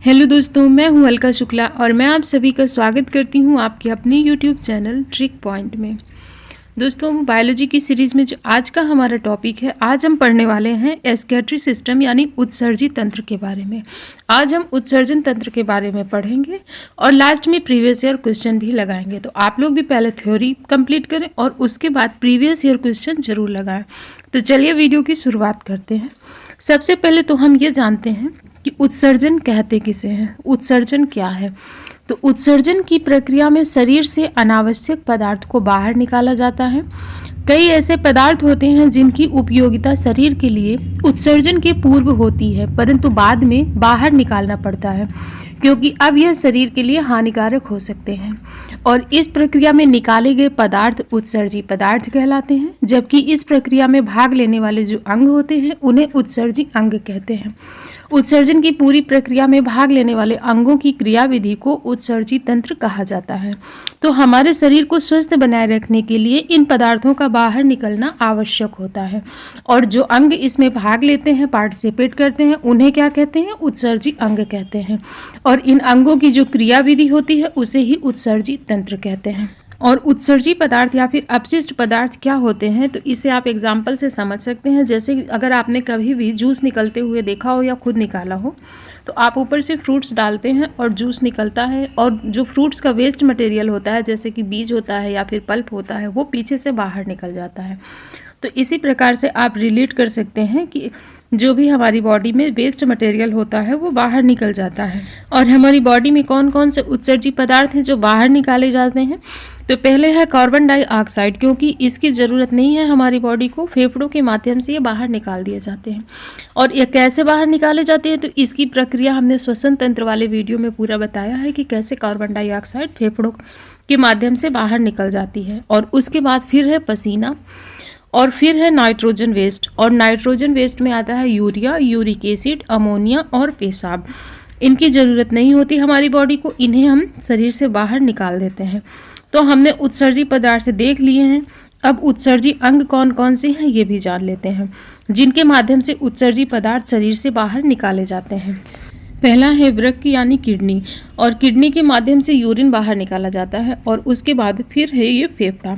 Hello दोस्तों, मैं हूं अलका शुक्ला और मैं आप सभी का स्वागत करती हूं आपके अपने यूट्यूब चैनल ट्रिक पॉइंट में। दोस्तों, बायोलॉजी की सीरीज़ में जो आज का हमारा टॉपिक है, आज हम पढ़ने वाले हैं एक्सक्रीटरी सिस्टम यानी उत्सर्जी तंत्र के बारे में। आज हम उत्सर्जन तंत्र के बारे में पढ़ेंगे और लास्ट में प्रीवियस ईयर क्वेश्चन भी लगाएंगे। तो आप लोग भी पहले थ्योरी कंप्लीट करें और उसके बाद प्रीवियस ईयर क्वेश्चन जरूर लगाएं। तो चलिए वीडियो की शुरुआत करते हैं। सबसे पहले तो हम ये जानते हैं कि उत्सर्जन कहते किसे हैं, उत्सर्जन क्या है। तो उत्सर्जन की प्रक्रिया में शरीर से अनावश्यक पदार्थ को बाहर निकाला जाता है। कई ऐसे पदार्थ होते हैं जिनकी उपयोगिता शरीर के लिए उत्सर्जन के पूर्व होती है, परंतु बाद में बाहर निकालना पड़ता है क्योंकि अब यह शरीर के लिए हानिकारक हो सकते हैं, और इस प्रक्रिया में निकाले गए पदार्थ उत्सर्जी पदार्थ कहलाते हैं। जबकि इस प्रक्रिया में भाग लेने वाले जो अंग होते हैं उन्हें उत्सर्जी अंग कहते हैं। उत्सर्जन की पूरी प्रक्रिया में भाग लेने वाले अंगों की क्रियाविधि को उत्सर्जी तंत्र कहा जाता है। तो हमारे शरीर को स्वस्थ बनाए रखने के लिए इन पदार्थों का बाहर निकलना आवश्यक होता है, और जो अंग इसमें भाग लेते हैं, पार्टिसिपेट करते हैं, उन्हें क्या कहते हैं, उत्सर्जी अंग कहते हैं। और इन अंगों की जो क्रियाविधि होती है उसे ही उत्सर्जी तंत्र कहते हैं। और उत्सर्जी पदार्थ या फिर अपशिष्ट पदार्थ क्या होते हैं, तो इसे आप एग्जाम्पल से समझ सकते हैं। जैसे अगर आपने कभी भी जूस निकलते हुए देखा हो या खुद निकाला हो, तो आप ऊपर से फ्रूट्स डालते हैं और जूस निकलता है, और जो फ्रूट्स का वेस्ट मटेरियल होता है जैसे कि बीज होता है या फिर पल्प होता है, वो पीछे से बाहर निकल जाता है। तो इसी प्रकार से आप रिलेट कर सकते हैं कि जो भी हमारी बॉडी में वेस्ट मटेरियल होता है वो बाहर निकल जाता है। और हमारी बॉडी में कौन कौन से उत्सर्जी पदार्थ हैं जो बाहर निकाले जाते हैं, तो पहले है कार्बन डाइऑक्साइड, क्योंकि इसकी ज़रूरत नहीं है हमारी बॉडी को, फेफड़ों के माध्यम से ये बाहर निकाल दिए जाते हैं। और ये कैसे बाहर निकाले जाते हैं, तो इसकी प्रक्रिया हमने श्वसन तंत्र वाले वीडियो में पूरा बताया है कि कैसे कार्बन डाइऑक्साइड फेफड़ों के माध्यम से बाहर निकल जाती है। और उसके बाद फिर है पसीना, और फिर है नाइट्रोजन वेस्ट, और नाइट्रोजन वेस्ट में आता है यूरिया, यूरिक एसिड, अमोनिया और पेशाब। इनकी ज़रूरत नहीं होती हमारी बॉडी को, इन्हें हम शरीर से बाहर निकाल देते हैं। तो हमने उत्सर्जी पदार्थ देख लिए हैं। अब उत्सर्जी अंग कौन कौन से हैं ये भी जान लेते हैं जिनके माध्यम से उत्सर्जी पदार्थ शरीर से बाहर निकाले जाते हैं। पहला है वृक्क यानी किडनी, और किडनी के माध्यम से यूरिन बाहर निकाला जाता है। और उसके बाद फिर है ये फेफड़ा,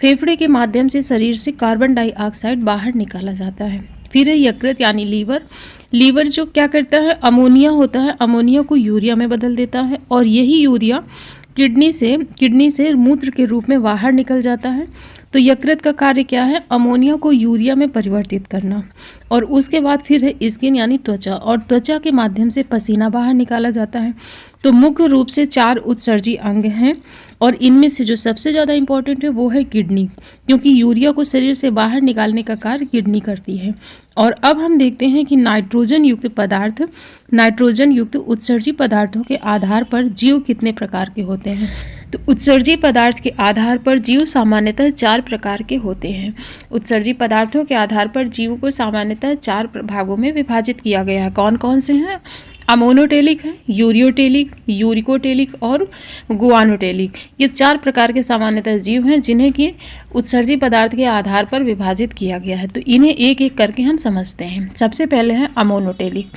फेफड़े के माध्यम से शरीर से कार्बन डाइऑक्साइड बाहर निकाला जाता है। फिर है यकृत यानी लीवर, लीवर जो क्या करता है, अमोनिया होता है, अमोनिया को यूरिया में बदल देता है, और यही यूरिया किडनी से मूत्र के रूप में बाहर निकल जाता है। तो यकृत का कार्य क्या है, अमोनिया को यूरिया में परिवर्तित करना। और उसके बाद फिर है स्किन यानी त्वचा, और त्वचा के माध्यम से पसीना बाहर निकाला जाता है। तो मुख्य रूप से 4 उत्सर्जी अंग हैं, और इनमें से जो सबसे ज़्यादा इंपॉर्टेंट है वो है किडनी, क्योंकि यूरिया को शरीर से बाहर निकालने का कार्य किडनी करती है। और अब हम देखते हैं कि नाइट्रोजन युक्त उत्सर्जी पदार्थों के आधार पर जीव कितने प्रकार के होते हैं। तो उत्सर्जी पदार्थ के आधार पर जीव सामान्यतः 4 प्रकार के होते हैं। उत्सर्जी पदार्थों के आधार पर जीव को सामान्यतः 4 भागों में विभाजित किया गया है। कौन कौन से हैं, अमोनोटेलिक है, यूरियोटेलिक, यूरिकोटेलिक और गुआनोटेलिक। ये 4 प्रकार के सामान्यतः जीव हैं जिन्हें कि उत्सर्जी पदार्थ के आधार पर विभाजित किया गया है। तो इन्हें एक एक करके हम समझते हैं। सबसे पहले है अमोनोटेलिक,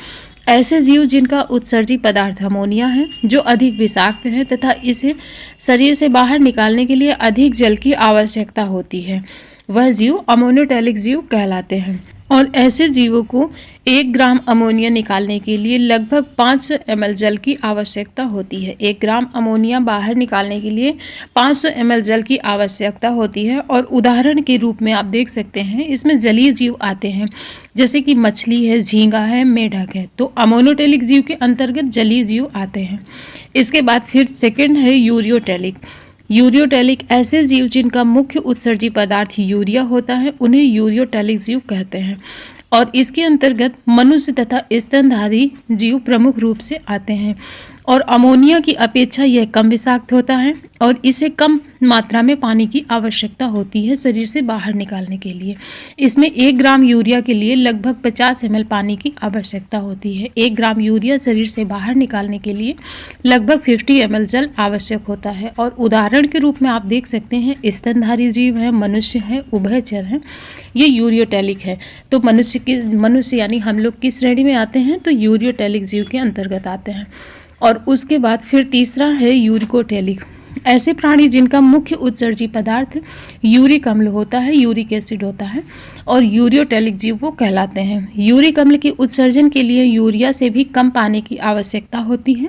ऐसे जीव जिनका उत्सर्जी पदार्थ अमोनिया है, जो अधिक विषाक्त है तथा इसे शरीर से बाहर निकालने के लिए अधिक जल की आवश्यकता होती है, वह जीव अमोनोटेलिक जीव कहलाते हैं। और ऐसे जीवों को 1 ग्राम अमोनिया निकालने के लिए लगभग 500 ml जल की आवश्यकता होती है। 1 ग्राम अमोनिया बाहर निकालने के लिए 500 ml जल की आवश्यकता होती है। और उदाहरण के रूप में आप देख सकते हैं इसमें जलीय जीव आते हैं, जैसे कि मछली है, झींगा है, मेढक है। तो अमोनोटेलिक जीव के अंतर्गत जलीय जीव आते हैं। इसके बाद फिर सेकेंड है यूरियोटेलिक, ऐसे जीव जिनका मुख्य उत्सर्जी पदार्थ यूरिया होता है उन्हें यूरियोटेलिक जीव कहते हैं। और इसके अंतर्गत मनुष्य तथा स्तनधारी जीव प्रमुख रूप से आते हैं। और अमोनिया की अपेक्षा यह कम विषाक्त होता है और इसे कम मात्रा में पानी की आवश्यकता होती है शरीर से बाहर निकालने के लिए। इसमें 1 ग्राम यूरिया के लिए लगभग 50 ml पानी की आवश्यकता होती है। 1 ग्राम यूरिया शरीर से बाहर निकालने के लिए लगभग 50 ml जल आवश्यक होता है। और उदाहरण के रूप में आप देख सकते हैं स्तनधारी जीव है, मनुष्य है, उभयचर है, ये यूरियोटैलिक है। तो मनुष्य यानी हम लोग किस श्रेणी में आते हैं, तो यूरियोटैलिक जीव के अंतर्गत आते हैं। और उसके बाद फिर तीसरा है यूरिकोटैलिक। ऐसे प्राणी जिनका मुख्य उत्सर्जी पदार्थ यूरिक अम्ल होता है, यूरिक एसिड होता है, और यूरियोटैलिक जीव वो कहलाते हैं। यूरिक अम्ल के उत्सर्जन के लिए यूरिया से भी कम पानी की आवश्यकता होती है।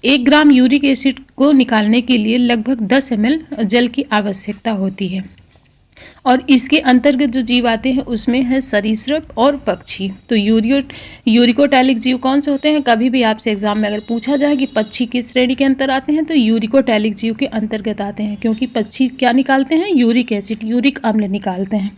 1 ग्राम यूरिक एसिड को निकालने के लिए लगभग 10 ml जल की आवश्यकता होती है। और इसके अंतर्गत जो जीव आते हैं उसमें है सरीसृप और पक्षी। तो यूरिकोटैलिक जीव कौन से होते हैं, कभी भी आपसे एग्जाम में अगर पूछा जाए कि पक्षी किस श्रेणी के अंतर आते हैं, तो यूरिकोटैलिक जीव के अंतर्गत आते हैं, क्योंकि पक्षी क्या निकालते हैं, यूरिक एसिड, यूरिक अम्ल निकालते हैं।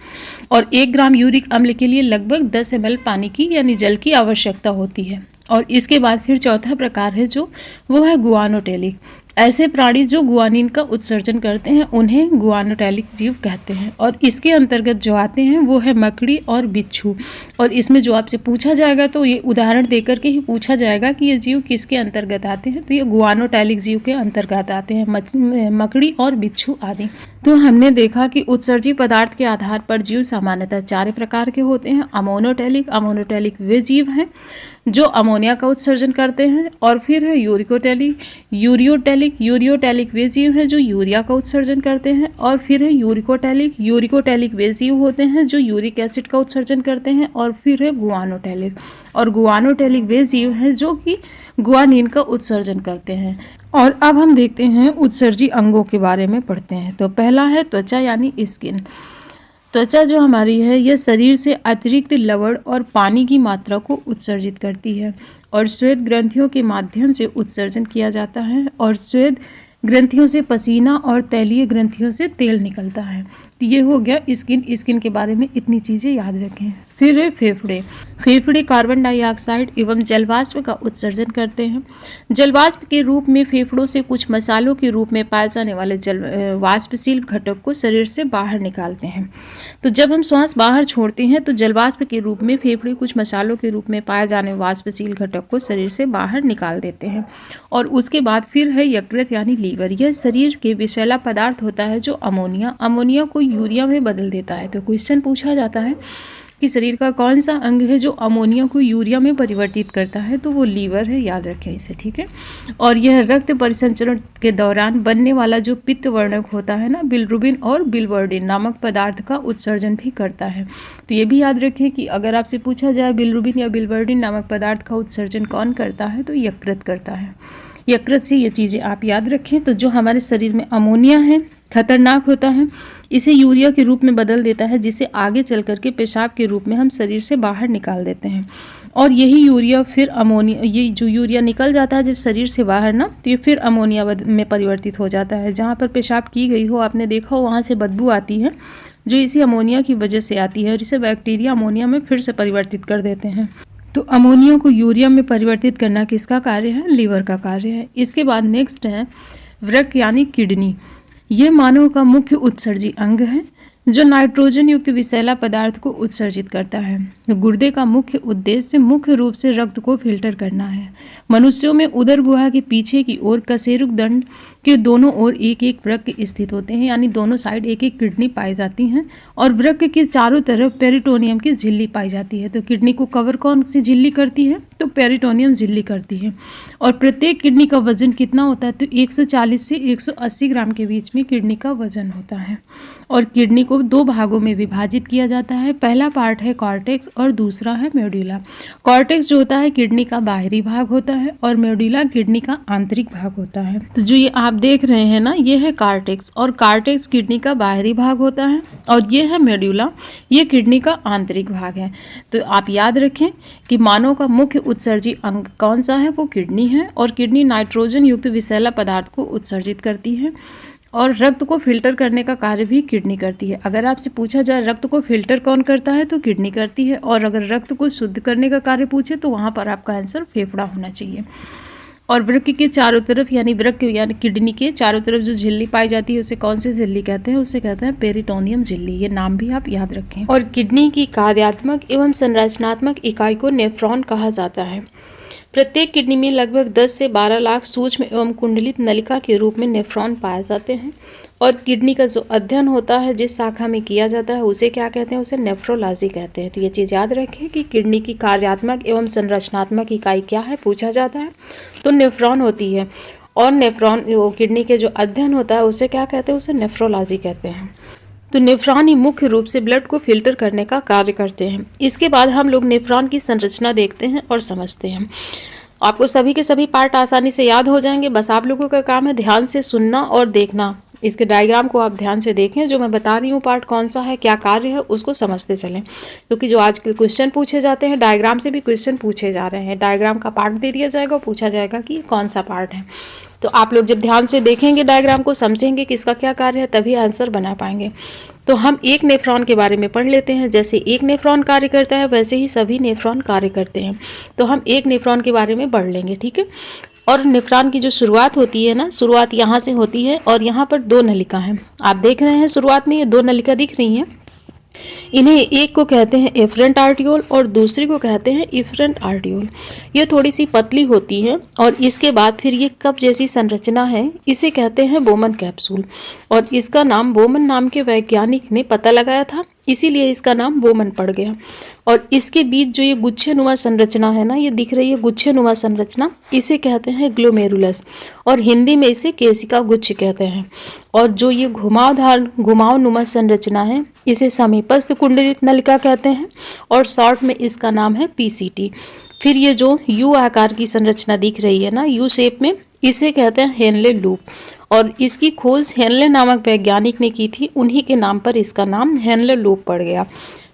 और 1 ग्राम यूरिक अम्ल के लिए लगभग 10 ml पानी की यानी जल की आवश्यकता होती है। और इसके बाद फिर चौथा प्रकार है जो वो है गुआनोटैलिक। ऐसे प्राणी जो गुआनिन का उत्सर्जन करते हैं उन्हें गुआनोटैलिक जीव कहते हैं। और इसके अंतर्गत जो आते हैं वो है मकड़ी और बिच्छू। और इसमें जो आपसे पूछा जाएगा तो ये उदाहरण देकर के ही पूछा जाएगा कि ये जीव किसके अंतर्गत आते हैं, तो ये गुआनोटैलिक जीव के अंतर्गत आते हैं, मकड़ी और बिच्छू आदि। तो हमने देखा कि उत्सर्जी पदार्थ के आधार पर जीव सामान्यतः 4 प्रकार के होते हैं। अमोनोटैलिक वे जीव हैं जो अमोनिया का उत्सर्जन करते हैं। और फिर है यूरियोटैलिक वे जीव हैं जो यूरिया का उत्सर्जन करते हैं। और फिर है यूरिकोटैलिक वे जीव होते हैं जो यूरिक एसिड का उत्सर्जन करते हैं। और फिर है गुआनोटैलिक वे जीव हैं जो कि गुआनिन का उत्सर्जन करते हैं। और अब हम देखते हैं उत्सर्जी अंगों के बारे में पढ़ते हैं। तो पहला है त्वचा यानी स्किन। त्वचा जो हमारी है यह शरीर से अतिरिक्त लवण और पानी की मात्रा को उत्सर्जित करती है और श्वेत ग्रंथियों के माध्यम से उत्सर्जन किया जाता है। और श्वेत ग्रंथियों से पसीना और तैलीय ग्रंथियों से तेल निकलता है। तो ये हो गया स्किन के बारे में इतनी चीज़ें याद रखें। फिर है फेफड़े कार्बन डाइऑक्साइड एवं जलवाष्प का उत्सर्जन करते हैं। जलवाष्प के रूप में फेफड़ों से कुछ मसालों के रूप में पाए जाने वाले वाष्पशील घटक को शरीर से बाहर निकालते हैं। तो जब हम श्वास बाहर छोड़ते हैं तो जलवाष्प के रूप में फेफड़े कुछ मसालों के रूप में पाए जाने वाष्पशील घटक को शरीर से बाहर निकाल देते हैं। और उसके बाद फिर है यकृत यानी लीवर। यह शरीर के विषैला पदार्थ होता है जो अमोनिया को यूरिया में बदल देता है। तो क्वेश्चन पूछा जाता है कि शरीर का कौन सा अंग है जो अमोनिया को यूरिया में परिवर्तित करता है, तो वो लीवर है, याद रखें इसे, ठीक है। और यह रक्त परिसंचरण के दौरान बनने वाला जो पित्त वर्णक होता है ना, बिलिरुबिन और बिलवर्डिन नामक पदार्थ का उत्सर्जन भी करता है। तो ये भी याद रखें कि अगर आपसे पूछा जाए बिलिरुबिन या बिलवर्डिन नामक पदार्थ का उत्सर्जन कौन करता है, तो यकृत करता है। यकृत से ये चीज़ें आप याद रखें। तो जो हमारे शरीर में अमोनिया है खतरनाक होता है, इसे यूरिया के रूप में बदल देता है, जिसे आगे चल करके पेशाब के रूप में हम शरीर से बाहर निकाल देते हैं। और यही यूरिया फिर अमोनिया, ये जो यूरिया निकल जाता है जब शरीर से बाहर ना, तो ये फिर अमोनिया में परिवर्तित हो जाता है। जहाँ पर पेशाब की गई हो, आपने देखा हो, वहाँ से बदबू आती है जो इसी अमोनिया की वजह से आती है और इसे बैक्टीरिया अमोनिया में फिर से परिवर्तित कर देते हैं। तो अमोनिया को यूरिया में परिवर्तित करना किसका कार्य है, लीवर का कार्य है। इसके बाद नेक्स्ट है वृक्क यानी किडनी। ये मानव का मुख्य उत्सर्जी अंग है जो नाइट्रोजन युक्त विषैला पदार्थ को उत्सर्जित करता है। गुर्दे का मुख्य उद्देश्य मुख्य रूप से रक्त को फिल्टर करना है। मनुष्यों में उदर गुहा के पीछे की ओर कशेरुक दंड के दोनों ओर एक एक वृक्क स्थित होते हैं, यानी दोनों साइड एक एक किडनी पाई जाती हैं। और वृक्क के चारों तरफ पेरिटोनियम की झिल्ली पाई जाती है। तो किडनी को कवर कौन सी झिल्ली करती है, तो पेरिटोनियम झिल्ली करती है। और प्रत्येक किडनी का वजन कितना होता है, तो 140 से 180 ग्राम के बीच में किडनी का वजन होता है। और किडनी को 2 भागों में विभाजित किया जाता है। पहला पार्ट है कॉर्टेक्स और दूसरा है मेडुला। कॉर्टेक्स जो होता है किडनी का बाहरी भाग होता है और मेडुला किडनी का आंतरिक भाग होता है। तो जो ये आप देख रहे हैं ना, ये है कॉर्टेक्स, और कॉर्टेक्स किडनी का बाहरी भाग होता है, और ये है मेडुला, ये किडनी का आंतरिक भाग है। तो आप याद रखें कि मानव का मुख्य उत्सर्जी अंग कौन सा है, वो किडनी है। और किडनी नाइट्रोजन युक्त विषैला पदार्थ को उत्सर्जित करती है और रक्त को फिल्टर करने का कार्य भी किडनी करती है। अगर आपसे पूछा जाए रक्त को फिल्टर कौन करता है, तो किडनी करती है। और अगर रक्त को शुद्ध करने का कार्य पूछे तो वहाँ पर आपका आंसर फेफड़ा होना चाहिए। और वृक्क के चारों तरफ यानी वृक्क यानी किडनी के चारों तरफ जो झिल्ली पाई जाती है उसे कौन सी झिल्ली कहते हैं? उसे कहते हैं पेरिटोनियम झिल्ली। ये नाम भी आप याद रखें। और किडनी की कार्यात्मक एवं संरचनात्मक इकाई को नेफ्रॉन कहा जाता है। प्रत्येक किडनी में लगभग 10 से 12 लाख सूक्ष्म एवं कुंडलित नलिका के रूप में नेफ्रॉन पाए जाते हैं। और किडनी का जो अध्ययन होता है जिस शाखा में किया जाता है उसे क्या कहते हैं? उसे नेफ्रोलॉजी कहते हैं। तो ये चीज़ याद रखें कि किडनी की कार्यात्मक एवं संरचनात्मक इकाई क्या है, पूछा जाता है तो नेफ्रॉन होती है। और नेफ्रॉन किडनी के जो अध्ययन होता है उसे क्या कहते हैं? उसे नेफ्रोलॉजी कहते हैं। तो नेफ्रॉन ही मुख्य रूप से ब्लड को फिल्टर करने का कार्य करते हैं। इसके बाद हम लोग नेफ्रॉन की संरचना देखते हैं और समझते हैं। आपको सभी के सभी पार्ट आसानी से याद हो जाएंगे, बस आप लोगों का काम है ध्यान से सुनना और देखना। इसके डायग्राम को आप ध्यान से देखें, जो मैं बता रही हूँ पार्ट कौन सा है, क्या कार्य है, उसको समझते चलें। क्योंकि जो आजकल क्वेश्चन पूछे जाते हैं डायग्राम से भी क्वेश्चन पूछे जा रहे हैं। डायग्राम का पार्ट दे दिया जाएगा और पूछा जाएगा कि कौन सा पार्ट है। तो आप लोग जब ध्यान से देखेंगे डायग्राम को, समझेंगे कि इसका क्या कार्य है, तभी आंसर बना पाएंगे। तो हम एक नेफ्रॉन के बारे में पढ़ लेते हैं। जैसे एक नेफ्रॉन कार्य करता है वैसे ही सभी नेफ्रॉन कार्य करते हैं। तो हम एक नेफ्रॉन के बारे में पढ़ लेंगे, ठीक है। और नेफ्रॉन की जो शुरुआत होती है ना, शुरुआत यहाँ से होती है और यहाँ पर 2 नलिका हैं। आप देख रहे हैं शुरुआत में ये 2 नलिका दिख रही हैं। इन्हें एक को कहते हैं एफरेंट आर्टियोल और दूसरे को कहते हैं इफरेंट आर्टियोल। ये थोड़ी सी पतली होती है और इसके बाद फिर ये कप जैसी संरचना है, इसे कहते हैं बोमन कैप्सूल। और इसका नाम बोमन नाम के वैज्ञानिक ने पता लगाया था, इसीलिए इसका नाम बोमन पड़ गया। और इसके बीच जो ये गुच्छेनुमा संरचना है ना, ये दिख रही है गुच्छेनुमा संरचना, इसे कहते हैं ग्लोमेरुलस और हिंदी में इसे केशिका गुच्छ कहते हैं। और जो ये घुमावनुमा संरचना है इसे समीपस्थ कुंडलित नलिका कहते हैं और शॉर्ट में इसका नाम है पीसीटी। फिर ये जो यू आकार की संरचना दिख रही है ना, यू शेप में, इसे कहते हैं हेनले लूप। और इसकी खोज हेनले नामक वैज्ञानिक ने की थी, उन्हीं के नाम पर इसका नाम हेनले लूप पड़ गया।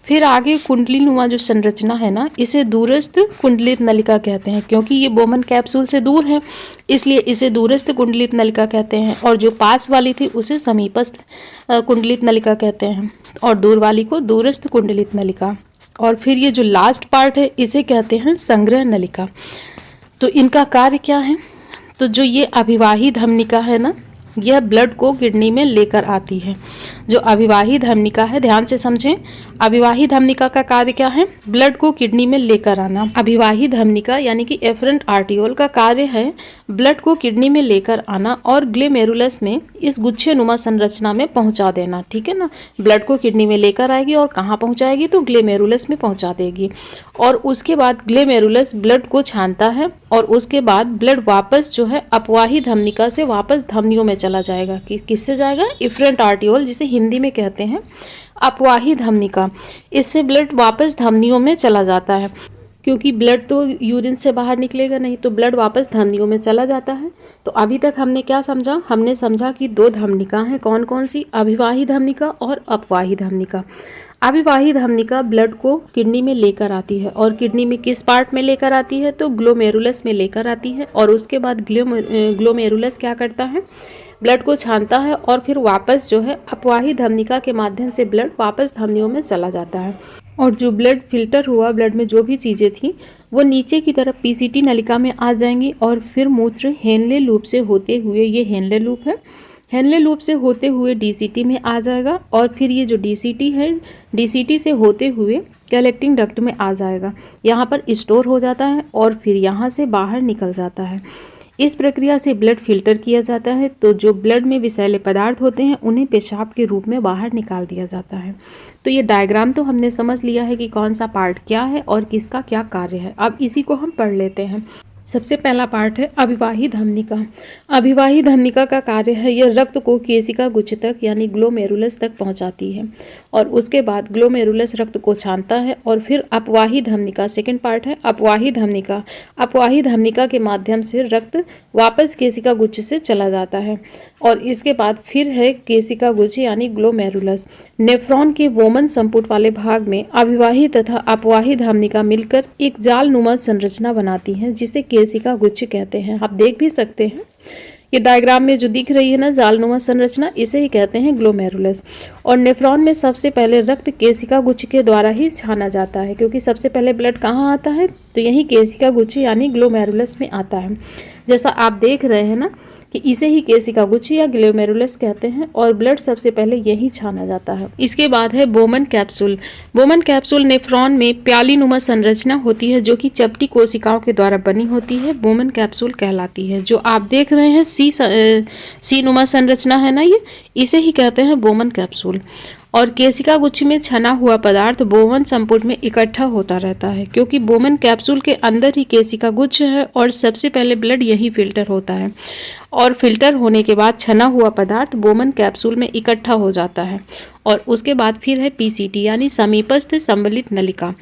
फिर आगे कुंडलीनुमा जो संरचना है ना, इसे दूरस्थ कुंडलित नलिका कहते हैं। क्योंकि ये बोमन कैप्सूल से दूर है इसलिए इसे दूरस्थ कुंडलित नलिका कहते हैं। और जो पास वाली थी उसे समीपस्थ कुंडलित नलिका कहते हैं और दूर वाली को दूरस्थ कुंडलित नलिका। और फिर ये जो लास्ट पार्ट है इसे कहते हैं संग्रह नलिका। तो इनका कार्य क्या है? तो जो ये अभिवाही धमनिका है ना, यह ब्लड को किडनी में लेकर आती है। जो अभिवाही धमनिका है, ध्यान से समझें, अभिवाही धमनिका का कार्य क्या है? ब्लड को किडनी में लेकर आना। अभिवाही धमनिका यानी कि एफरेंट आर्टियोल का कार्य है ब्लड को किडनी में लेकर आना और ग्लोमेरुलस में इस गुच्छेनुमा संरचना में पहुंचा देना, ठीक है ना। ब्लड को किडनी में लेकर आएगी और कहाँ पहुंचाएगी? तो ग्लोमेरुलस में पहुंचा देगी। और उसके बाद ग्लोमेरुलस ब्लड को छानता है और उसके बाद ब्लड वापस जो है अपवाही धमनिका से वापस धमनियों में चला जाएगा। किससे जाएगा? इफरेंट आर्टियोल, जिसे हिंदी में कहते हैं अपवाही धमनिका। इससे ब्लड वापस धमनियों में चला जाता है। क्योंकि ब्लड तो यूरिन से बाहर निकलेगा नहीं, तो ब्लड वापस धमनियों में चला जाता है। तो अभी तक हमने क्या समझा? हमने समझा कि 2 धमनिका हैं, कौन कौन सी? अभिवाही धमनिका और अपवाही धमनिका। अभिवाही धमनिका ब्लड को किडनी में लेकर आती है और किडनी में किस पार्ट में लेकर आती है? तो ग्लोमेरुलस में लेकर आती है। और उसके बाद ग्लोमेरुलस क्या करता है? ब्लड को छानता है और फिर वापस जो है अपवाही धमनिका के माध्यम से ब्लड वापस धमनियों में चला जाता है। और जो ब्लड फिल्टर हुआ, ब्लड में जो भी चीज़ें थी वो नीचे की तरफ पीसीटी नलिका में आ जाएंगी और फिर मूत्र हेनले लूप से होते हुए, ये हेनले लूप है, हेनले लूप से होते हुए डीसीटी में आ जाएगा। और फिर ये जो डीसीटी है, डीसीटी से होते हुए कलेक्टिंग डक्ट में आ जाएगा, यहाँ पर स्टोर हो जाता है और फिर यहाँ से बाहर निकल जाता है। इस प्रक्रिया से ब्लड फिल्टर किया जाता है। तो जो ब्लड में विषैले पदार्थ होते हैं उन्हें पेशाब के रूप में बाहर निकाल दिया जाता है। तो ये डायग्राम तो हमने समझ लिया है कि कौन सा पार्ट क्या है और किसका क्या कार्य है। अब इसी को हम पढ़ लेते हैं। सबसे पहला पार्ट है अभिवाही धमनिका। अभिवाही धमनिका का कार्य है यह रक्त को केशिका गुच्छ तक यानी ग्लोमेरुलस तक पहुंचाती है और उसके बाद ग्लोमेरुलस रक्त को छानता है। और फिर अपवाही धमनिका, सेकंड पार्ट है अपवाही धमनिका। अपवाही धमनिका के माध्यम से रक्त वापस केशिका गुच्छ से चला जाता है और इसके बाद फिर है केशिका गुच्छ यानी ग्लोमेरुलस। नेफ्रॉन के वोमन संपुट वाले भाग में अभिवाही तथा अपवाही धमनिका मिलकर एक जालनुमा संरचना बनाती हैं जिसे केशिका गुच्छ कहते हैं। आप देख भी सकते हैं ये डायग्राम में जो दिख रही है ना जालनुमा संरचना, इसे ही कहते हैं ग्लोमेरुलस। और नेफ्रॉन में सबसे पहले रक्त केशिका गुच्छ के द्वारा ही छाना जाता है, क्योंकि सबसे पहले ब्लड कहाँ आता है, तो यही केशिका गुच्छ यानी ग्लोमेरुलस में आता है। जैसा आप देख रहे हैं ना कि इसे ही केशिका गुच्छ या ग्लोमेरुलस कहते हैं, और ब्लड सबसे पहले यही छाना जाता है। इसके बाद है Bowman capsule. Bowman capsule nephron में प्यालीनुमा संरचना होती है जो कि चपटी कोशिकाओं के द्वारा बनी होती है, बोमन कैप्सूल कहलाती है। जो आप देख रहे हैं सी नुमा संरचना है ना, ये इसे ही कहते हैं बोमन कैप्सूल। और केशिका गुच्छ में छना हुआ पदार्थ बोमन संपुट में इकट्ठा होता रहता है, क्योंकि बोमन कैप्सूल के अंदर ही केशिका गुच्छ है और सबसे पहले ब्लड यही फिल्टर होता है, और फिल्टर होने के बाद छना हुआ पदार्थ बोमन कैप्सूल में इकट्ठा हो जाता है। और उसके बाद फिर है पीसीटी यानी समीपस्थ संवलित नलिका।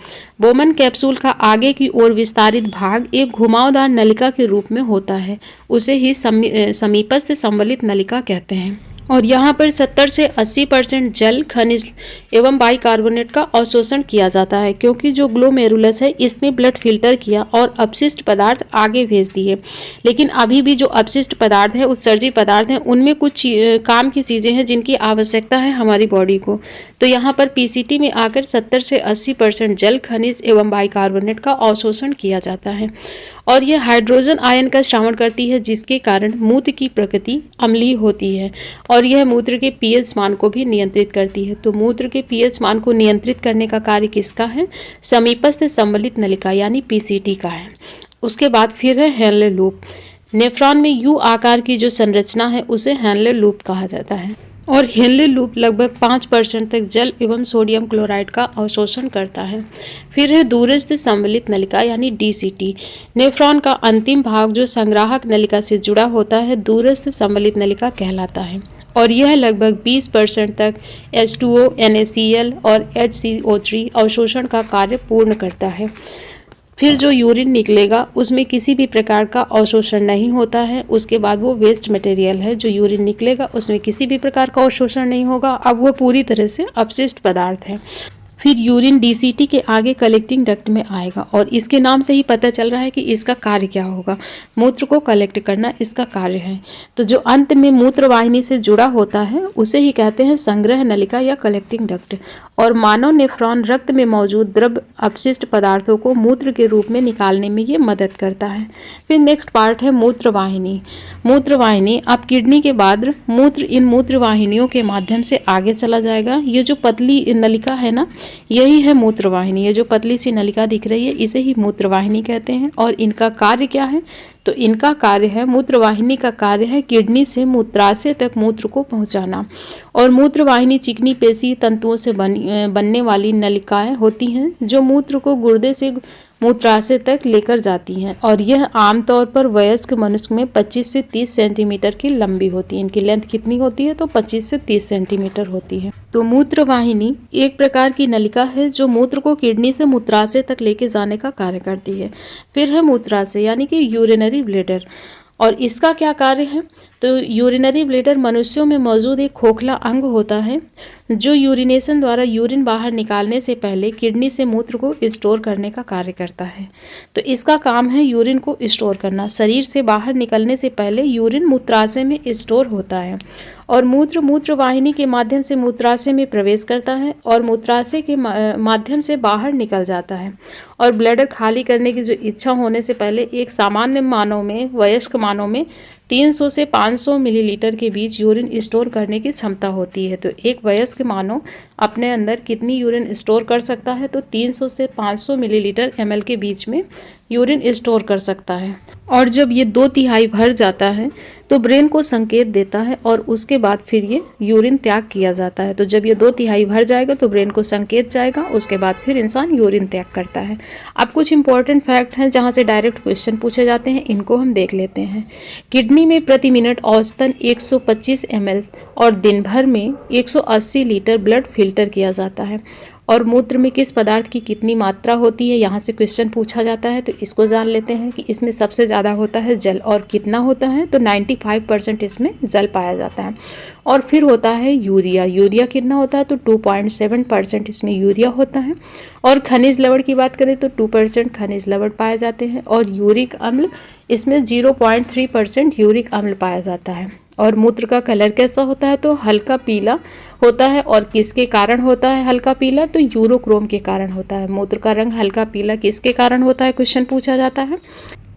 बोमन कैप्सूल का आगे की ओर विस्तारित भाग एक घुमावदार नलिका के रूप में होता है, उसे ही समीपस्थ संवलित नलिका कहते हैं। और यहाँ पर 70 से 80% जल, खनिज एवं बाइकार्बोनेट का अवशोषण किया जाता है, क्योंकि जो ग्लोमेरुलस है इसने ब्लड फिल्टर किया और अपशिष्ट पदार्थ आगे भेज दिए। लेकिन अभी भी जो अपशिष्ट पदार्थ हैं, उत्सर्जित पदार्थ हैं, उनमें कुछ काम की चीज़ें हैं जिनकी आवश्यकता है हमारी बॉडी को। तो यहाँ पर पीसीटी में आकर 70 से 80% जल, खनिज एवं बाइकार्बोनेट का अवशोषण किया जाता है। और यह हाइड्रोजन आयन का श्रावण करती है, जिसके कारण मूत्र की प्रकृति अम्लीय होती है, और यह मूत्र के पीएच मान को भी नियंत्रित करती है। तो मूत्र के पीएच मान को नियंत्रित करने का कार्य किसका है, समीपस्थ संवलित नलिका यानी पीसीटी का है। उसके बाद फिर है हेनले लूप। नेफ्रॉन में यू आकार की जो संरचना है उसे हेनले लूप कहा जाता है, और हेनले लूप लगभग 5% तक जल एवं सोडियम क्लोराइड का अवशोषण करता है। फिर है दूरस्थ संवलित नलिका यानी डीसीटी। नेफ्रॉन का अंतिम भाग जो संग्राहक नलिका से जुड़ा होता है दूरस्थ संवलित नलिका कहलाता है, और यह लगभग 20% तक H2O, NaCl और HCO3 अवशोषण का कार्य पूर्ण करता है। फिर जो यूरिन निकलेगा उसमें किसी भी प्रकार का अवशोषण नहीं होता है। उसके बाद वो वेस्ट मटेरियल है, जो यूरिन निकलेगा उसमें किसी भी प्रकार का अवशोषण नहीं होगा, अब वो पूरी तरह से अपशिष्ट पदार्थ है। फिर यूरिन डीसीटी के आगे कलेक्टिंग डक्ट में आएगा, और इसके नाम से ही पता चल रहा है कि इसका कार्य क्या होगा, मूत्र को कलेक्ट करना इसका कार्य है। तो जो अंत में मूत्र वाहिनी से जुड़ा होता है उसे ही कहते हैं संग्रह नलिका या कलेक्टिंग डक्ट। और मानव नेफ्रॉन रक्त में मौजूद द्रव अपशिष्ट पदार्थों को मूत्र के रूप में निकालने में ये मदद करता है। फिर नेक्स्ट पार्ट है मूत्र वाहिनी। मूत्र वाहिनी अब किडनी के बाद मूत्र इन मूत्र वाहिनियों के माध्यम से आगे चला जाएगा। ये जो पतली नलिका है ना, यही है मूत्र वाहिनी। ये जो पतली सी नलिका दिख रही है इसे ही मूत्र वाहिनी कहते हैं। और इनका कार्य क्या है, तो इनका कार्य है, मूत्र वाहिनी का कार्य है किडनी से मूत्राशय तक मूत्र को पहुंचाना। और मूत्र वाहिनी चिकनी पेशी तंतुओं से बनने वाली नलिकाएं होती हैं जो मूत्र को गुर्दे से मूत्राशय तक लेकर जाती हैं, और यह आमतौर पर वयस्क मनुष्य में 25 से 30 सेंटीमीटर की लंबी होती है। इनकी लेंथ कितनी होती है, तो 25 से 30 सेंटीमीटर होती है। तो मूत्र वाहिनी एक प्रकार की नलिका है जो मूत्र को किडनी से मूत्राशय तक लेके जाने का कार्य करती है। फिर है मूत्राशय यानी कि यूरिनरी ब्लैडर, और इसका क्या कार्य है, तो यूरिनरी ब्लैडर मनुष्यों में मौजूद एक खोखला अंग होता है जो यूरिनेशन द्वारा यूरिन बाहर निकालने से पहले किडनी से मूत्र को स्टोर करने का कार्य करता है। तो इसका काम है यूरिन को स्टोर करना। शरीर से बाहर निकलने से पहले यूरिन मूत्राशय में स्टोर होता है, और मूत्र वाहिनी के माध्यम से मूत्राशय में प्रवेश करता है और मूत्राशय के माध्यम से बाहर निकल जाता है। और ब्लैडर खाली करने की जो इच्छा होने से पहले एक सामान्य मानव में, वयस्क मानव में 300 से 500 मिलीलीटर के बीच यूरिन स्टोर करने की क्षमता होती है। तो एक वयस्क मानव अपने अंदर कितनी यूरिन स्टोर कर सकता है, तो 300 से 500 मिलीलीटर ml के बीच में यूरिन स्टोर कर सकता है। और जब ये 2/3 भर जाता है तो ब्रेन को संकेत देता है और उसके बाद फिर ये यूरिन त्याग किया जाता है। तो जब ये 2/3 भर जाएगा तो ब्रेन को संकेत जाएगा, उसके बाद फिर इंसान यूरिन त्याग करता है। अब कुछ इंपॉर्टेंट फैक्ट हैं जहाँ से डायरेक्ट क्वेश्चन पूछे जाते हैं, इनको हम देख लेते हैं। किडनी में प्रति मिनट औसतन 125 ml और दिन भर में 180 लीटर ब्लड फिल्टर किया जाता है। और मूत्र में किस पदार्थ की कितनी मात्रा होती है, यहाँ से क्वेश्चन पूछा जाता है। तो इसको जान लेते हैं कि इसमें सबसे ज़्यादा होता है जल, और कितना होता है, तो 95% इसमें जल पाया जाता है। और फिर होता है यूरिया कितना होता है, तो 2.7% इसमें यूरिया होता है। और खनिज लवण की बात करें तो 2% खनिज लवण पाए जाते हैं। और यूरिक अम्ल इसमें 0.3% यूरिक अम्ल पाया जाता है। और मूत्र का कलर कैसा होता है, तो हल्का पीला होता है। और किसके कारण होता है हल्का पीला, तो यूरोक्रोम के कारण होता है। मूत्र का रंग हल्का पीला किसके कारण होता है, क्वेश्चन पूछा जाता है,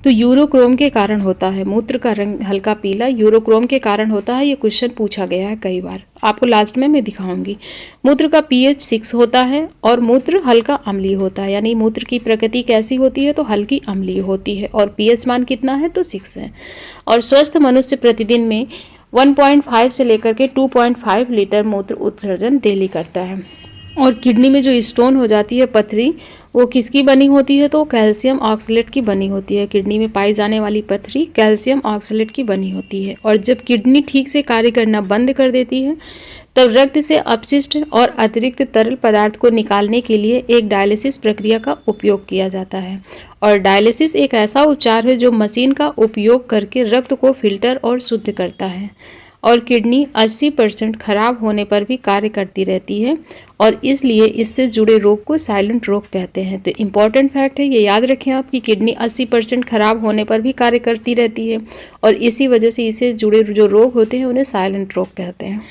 तो यूरोक्रोम के कारण होता है। मूत्र का रंग हल्का पीला यूरोक्रोम के कारण होता है। ये क्वेश्चन पूछा गया है कई बार, आपको लास्ट में मैं दिखाऊंगी। मूत्र का pH 6 होता है और मूत्र हल्का अम्लीय होता है, यानी मूत्र की प्रकृति कैसी होती है, तो हल्की अम्लीय होती है। और pH मान कितना है, तो 6 है। और स्वस्थ मनुष्य प्रतिदिन में 1.5 से लेकर के 2.5 लीटर मूत्र उत्सर्जन डेली करता है। और किडनी में जो स्टोन हो जाती है पथरी, वो किसकी बनी होती है, तो कैल्शियम ऑक्सलेट की बनी होती है। किडनी में पाई जाने वाली पथरी कैल्शियम ऑक्सलेट की बनी होती है। और जब किडनी ठीक से कार्य करना बंद कर देती है, तब रक्त से अपशिष्ट और अतिरिक्त तरल पदार्थ को निकालने के लिए एक डायलिसिस प्रक्रिया का उपयोग किया जाता है। और डायलिसिस एक ऐसा उपचार है जो मशीन का उपयोग करके रक्त को फिल्टर और शुद्ध करता है। और किडनी 80% खराब होने पर भी कार्य करती रहती है, और इसलिए इससे जुड़े रोग को साइलेंट रोग कहते हैं। तो इम्पॉर्टेंट फैक्ट है, ये याद रखें आप कि किडनी 80% खराब होने पर भी कार्य करती रहती है, और इसी वजह से इससे जुड़े जो रोग होते हैं उन्हें साइलेंट रोग कहते हैं।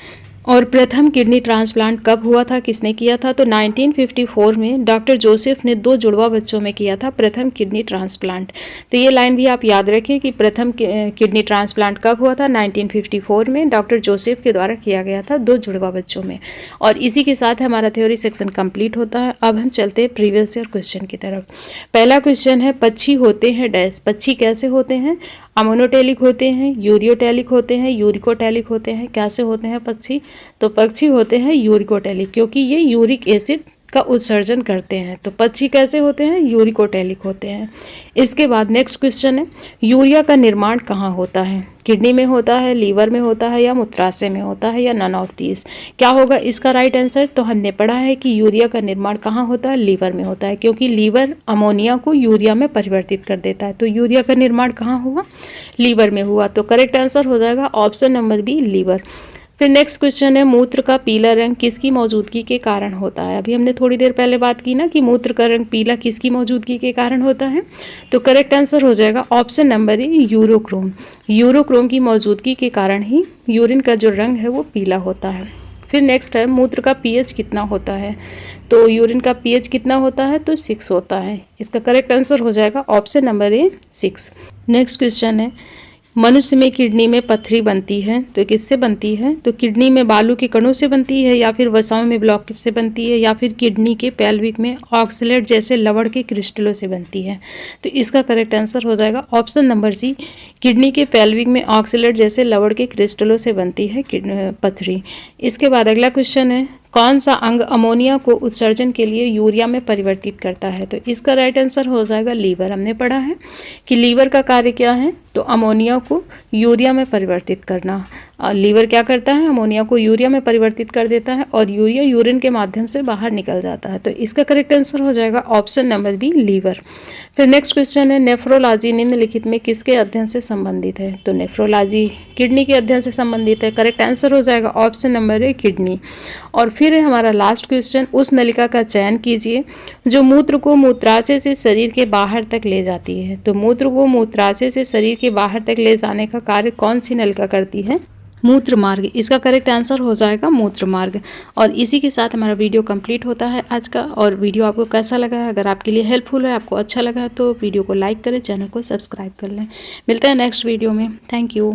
और प्रथम किडनी ट्रांसप्लांट कब हुआ था, किसने किया था, तो 1954 में डॉक्टर जोसेफ ने 2 जुड़वा बच्चों में किया था प्रथम किडनी ट्रांसप्लांट। तो ये लाइन भी आप याद रखें कि प्रथम किडनी ट्रांसप्लांट कब हुआ था, 1954 में डॉक्टर जोसेफ के द्वारा किया गया था 2 जुड़वा बच्चों में। और इसी के साथ हमारा थ्योरी सेक्शन कंप्लीट होता है। अब हम चलते हैं प्रीवियस ईयर क्वेश्चन की तरफ। पहला क्वेश्चन है, पक्षी होते हैं डैश। पक्षी कैसे होते हैं, अमोनोटेलिक होते हैं, यूरियोटेलिक होते हैं, यूरिकोटेलिक होते हैं। कैसे होते हैं पक्षी, तो पक्षी होते हैं यूरिकोटेलिक, क्योंकि ये यूरिक एसिड का उत्सर्जन करते हैं। तो पक्षी कैसे होते हैं, यूरिकोटेलिक होते हैं। इसके बाद नेक्स्ट क्वेश्चन है, यूरिया का निर्माण कहाँ होता है, किडनी में होता है, लीवर में होता है, या मूत्राशय में होता है, या नन ऑफ दीज। क्या होगा इसका राइट आंसर, तो हमने पढ़ा है कि यूरिया का निर्माण कहाँ होता है, लीवर में होता है, क्योंकि लीवर अमोनिया को यूरिया में परिवर्तित कर देता है। तो यूरिया का निर्माण कहाँ हुआ, लीवर में हुआ। तो करेक्ट आंसर हो जाएगा ऑप्शन नंबर बी, लीवर। फिर नेक्स्ट क्वेश्चन है, मूत्र का पीला रंग किसकी मौजूदगी के कारण होता है। अभी हमने थोड़ी देर पहले बात की ना कि मूत्र का रंग पीला किसकी मौजूदगी के कारण होता है, तो करेक्ट आंसर हो जाएगा option number A, urochrome. Urochrome की मौजूदगी के कारण ही यूरिन का जो रंग है वो पीला होता है। फिर नेक्स्ट है, मूत्र का pH कितना होता है, तो यूरिन का pH कितना होता है, तो 6 होता है। इसका करेक्ट आंसर हो जाएगा option number A, 6। Next question है, मनुष्य में किडनी में पथरी बनती है तो किससे बनती है, तो किडनी में बालू के कणों से बनती है, या फिर वसाओं में ब्लॉकेज से बनती है, या फिर किडनी के पेल्विक में ऑक्सलेट जैसे लवण के क्रिस्टलों से बनती है। तो इसका करेक्ट आंसर हो जाएगा ऑप्शन नंबर सी, किडनी के पेल्विक में ऑक्सलेट जैसे लवण के क्रिस्टलों से बनती है पथरी। इसके बाद अगला क्वेश्चन है, कौन सा अंग अमोनिया को उत्सर्जन के लिए यूरिया में परिवर्तित करता है, तो इसका राइट आंसर हो जाएगा लीवर। हमने पढ़ा है कि लीवर का कार्य क्या है, तो अमोनिया को यूरिया में परिवर्तित करना। लीवर क्या करता है, अमोनिया को यूरिया में परिवर्तित कर देता है, और यूरिया यूरिन के माध्यम से बाहर निकल जाता है। तो इसका करेक्ट आंसर हो जाएगा ऑप्शन नंबर बी, लीवर। फिर नेक्स्ट क्वेश्चन है, नेफ्रोलॉजी निम्नलिखित में किसके अध्ययन से संबंधित है, तो नेफ्रोलॉजी किडनी के अध्ययन से संबंधित है। करेक्ट आंसर हो जाएगा ऑप्शन नंबर ए, किडनी। और फिर है हमारा लास्ट क्वेश्चन, उस नलिका का चयन कीजिए जो मूत्र को मूत्राशय से शरीर के बाहर तक ले जाती है। तो मूत्र को मूत्राशय से शरीर के बाहर तक ले जाने का कार्य कौन सी नलिका करती है, मूत्र मार्ग। इसका करेक्ट आंसर हो जाएगा मूत्र मार्ग। और इसी के साथ हमारा वीडियो कंप्लीट होता है आज का। और वीडियो आपको कैसा लगा है, अगर आपके लिए हेल्पफुल है, आपको अच्छा लगा है, तो वीडियो को लाइक करें, चैनल को सब्सक्राइब कर लें। मिलते हैं नेक्स्ट वीडियो में। Thank you.